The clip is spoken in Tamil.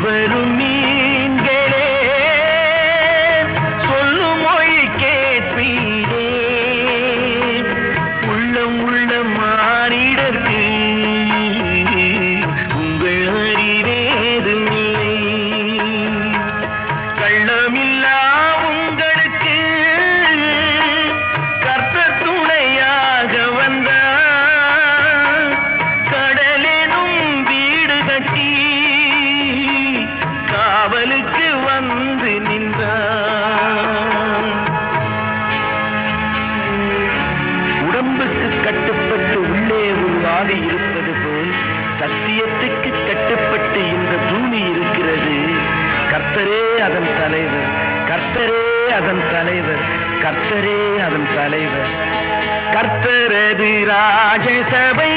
வரும் மீன்களே சொல்லும் மொழி கேட்பீரே உள்ளம் உள்ள மானிடர்க்கு உங்கள் அறிவேதும் இல்லை கள்ளமில்லா உங்களுக்கு கர்த்தர் துணையாக வந்தார் கடலெனும் வீடு கட்டி காவலுக்கு வந்து நின்றார் உடம்புக்கு கட்டுப்பட்டு உள்ளே ஒரு ஆவி இருப்பது போல் சத்தியத்துக்கு கட்டுப்பட்டு இந்த பூமி இருக்கிறது கர்த்தரே அதன் தலைவர் கர்த்தரே அதன் தலைவர் கர்த்தரே அதன் தலைவர் கர்த்தரது ராஜசபை